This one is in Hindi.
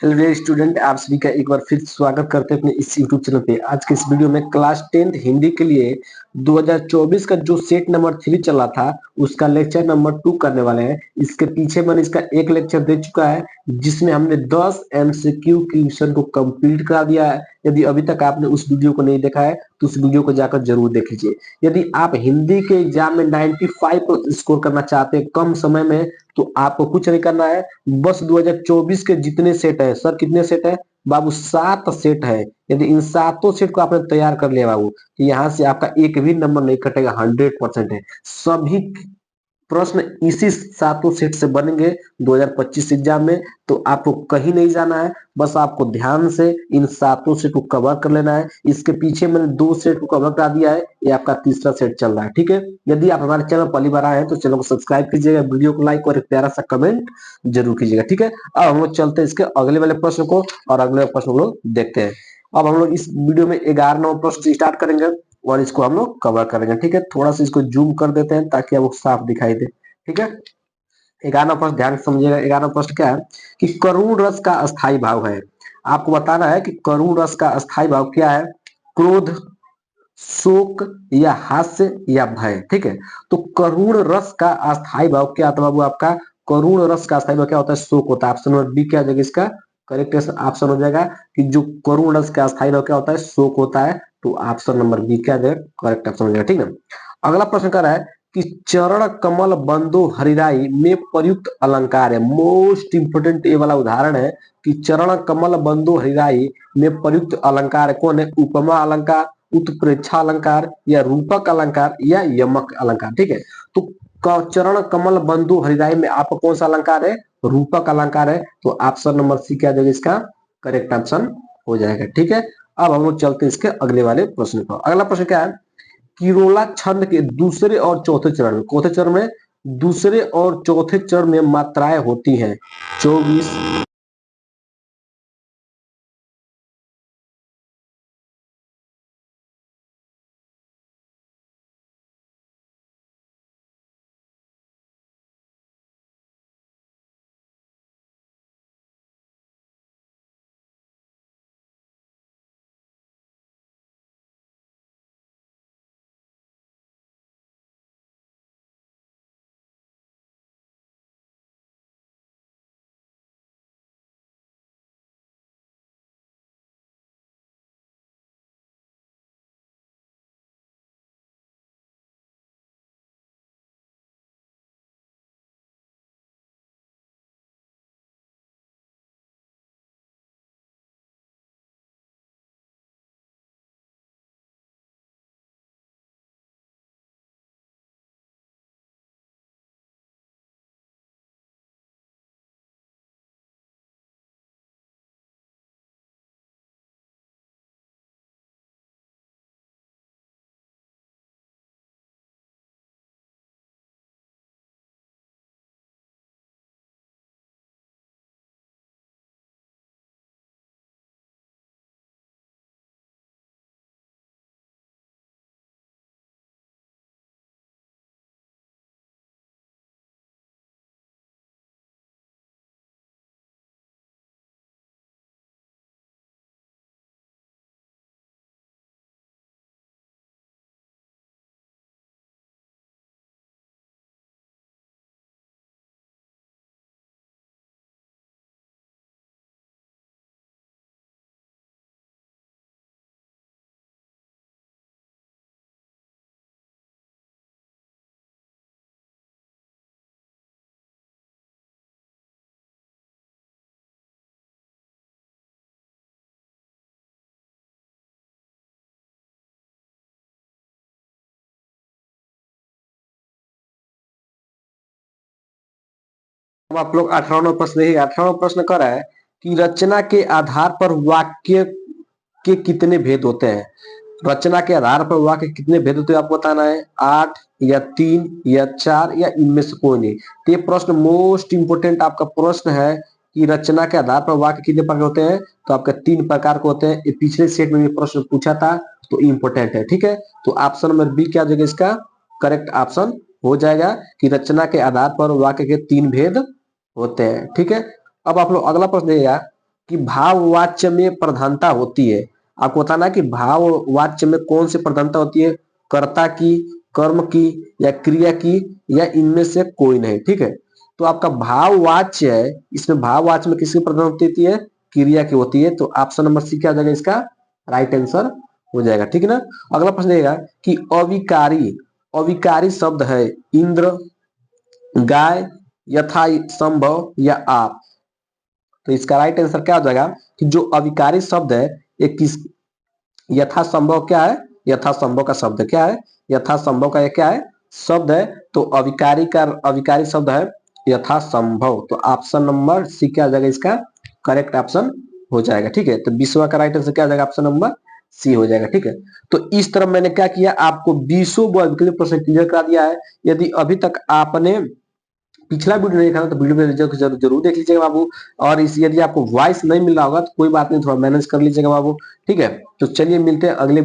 हेलो डियर स्टूडेंट, आप सभी का एक बार फिर स्वागत करते हैं अपने इस यूट्यूब चैनल पे। आज के इस वीडियो में क्लास 10th हिंदी के लिए 2024 का जो सेट नंबर 3 चला था उसका लेक्चर नंबर 2 करने वाले हैं। इसके पीछे मैंने इसका एक लेक्चर दे चुका है जिसमें हमने 10 एमसीक्यू क्वेश्चन को कंप्लीट करा दिया है। यदि अभी तक आपने उस वीडियो को नहीं देखा है तो उस वीडियो को जाकर जरूर देख लीजिए। यदि आप हिंदी के एग्जाम में 95 स्कोर करना चाहते हैं कम समय में, तो आपको कुछ नहीं करना है। बस 2024 के जितने सेट है, सर कितने सेट है बाबू? 7 सेट है। यदि इन 7 सेट को आपने तैयार कर लिया बाबू, तो यहाँ से आपका एक भी नंबर नहीं कटेगा, 100% है। सभी प्रश्न इसी 7 सेट से बनेंगे 2025 एग्जाम में। तो आपको कहीं नहीं जाना है, बस आपको ध्यान से इन 7 सेट को कवर कर लेना है। इसके पीछे मैंने 2 सेट को कवर करा दिया है, ये आपका तीसरा सेट चल रहा है। ठीक है, यदि आप हमारे चैनल पहली बार आए हैं तो चैनल को सब्सक्राइब कीजिएगा, वीडियो को लाइक और एक प्यारा सा कमेंट जरूर कीजिएगा। ठीक है, अब हम लोग चलते हैं इसके अगले वाले प्रश्न को, और अगले प्रश्न को लोग देखते हैं। अब हम लोग इस वीडियो में 11 नंबर प्रश्न से स्टार्ट करेंगे और इसको हम लोग कवर करेंगे। ठीक है, थोड़ा सा इसको जूम कर देते हैं ताकि आपको साफ दिखाई दे। ठीक है, 11वां प्रश्न ध्यान से समझिएगा। 11वां प्रश्न क्या है कि करुण रस का अस्थाई भाव है। आपको बताना है कि करुण रस का अस्थाई भाव क्या है। क्रोध, शोक या हास्य या भय। ठीक है, तो करुण रस का अस्थाई भाव क्या आता है बाबू? आपका करुण रस का अस्थाई भाव क्या होता है? शोक होता है। ऑप्शन नंबर बी क्या हो जाएगा इसका करेक्ट ऑप्शन हो जाएगा कि जो करुण रस का अस्थाई भाव क्या होता है? शोक होता है। तो ऑप्शन नंबर बी क्या जाएगा करेक्ट ऑप्शन हो जाएगा। ठीक है, अगला प्रश्न कर रहा है कि चरण कमल बंदो हरिराई में प्रयुक्त अलंकार है। मोस्ट इंपोर्टेंट ये वाला उदाहरण है कि चरण कमल बंदो हरिराई में प्रयुक्त अलंकार कौन है? उपमा अलंकार, उत्प्रेक्षा अलंकार या रूपक अलंकार या यमक अलंकार। ठीक है, तो चरण कमल बंधु हरिराई में आपका कौन सा अलंकार है? रूपक अलंकार है। तो ऑप्शन नंबर सी क्या जाएगा इसका करेक्ट ऑप्शन हो जाएगा। ठीक है, अब हम लोग चलते हैं इसके अगले वाले प्रश्न पर। अगला प्रश्न क्या है? किरोला छंद के दूसरे और चौथे चरण में, चौथे चरण में दूसरे और चौथे चरण में मात्राएं होती हैं 24, अब आप लोग 18वां प्रश्न देखिए। 18वां प्रश्न कर रहा है कि रचना के आधार पर वाक्य के कितने भेद होते हैं। रचना के आधार पर वाक्य कितने भेद होते हैं आपको बताना है। 8 या 3 या 4 या इनमें से कोई नहीं। तो ये प्रश्न मोस्ट इंपोर्टेंट आपका प्रश्न है कि रचना के आधार पर वाक्य कितने प्रकार होते हैं। तो आपके 3 प्रकार के होते हैं। ये पिछले सेट में भी प्रश्न पूछा था, तो इंपोर्टेंट है। ठीक है, तो ऑप्शन नंबर बी क्या जगह इसका करेक्ट ऑप्शन हो जाएगा कि रचना के आधार पर वाक्य के 3 भेद होते हैं। ठीक है, अब आप लोग अगला प्रश्न देखिएगा कि भाववाच्य में प्रधानता होती है। आपको बताना है कि भाववाच्य में कौन सी प्रधानता होती है, कर्ता की, कर्म की या क्रिया की या इनमें से कोई नहीं। ठीक है, तो आपका भाववाच्य है, इसमें भाववाच्य में किसकी प्रधानता होती है, क्रिया की होती है। तो ऑप्शन नंबर सी क्या हो जाएगा, इसका राइट आंसर हो जाएगा। ठीक है ना। अगला प्रश्न रहेगा कि अविकारी, अविकारी शब्द है इंद्र, गाय, यथा संभव या आप। तो इसका राइट आंसर क्या हो जाएगा कि जो अविकारी शब्द है ये किस, यथा संभव क्या है, यथा संभव का शब्द क्या है, यथा संभव का ये क्या है, शब्द है। तो अविकारी का अविकारी शब्द है यथा संभव। तो ऑप्शन नंबर सी क्या हो जाएगा, इसका करेक्ट ऑप्शन हो जाएगा। ठीक है, तो 20वां का राइट आंसर क्या हो जाएगा, ऑप्शन नंबर सी हो जाएगा। ठीक है, तो इस तरह मैंने क्या किया, आपको 20 प्रश्न क्लियर करा दिया है। यदि अभी तक आपने पिछला वीडियो नहीं देखा था तो वीडियो में जरूर देख लीजिएगा बाबू। और इस यदि आपको वॉइस नहीं मिल रहा होगा तो कोई बात नहीं, थोड़ा मैनेज कर लीजिएगा बाबू। ठीक है, तो चलिए मिलते हैं अगले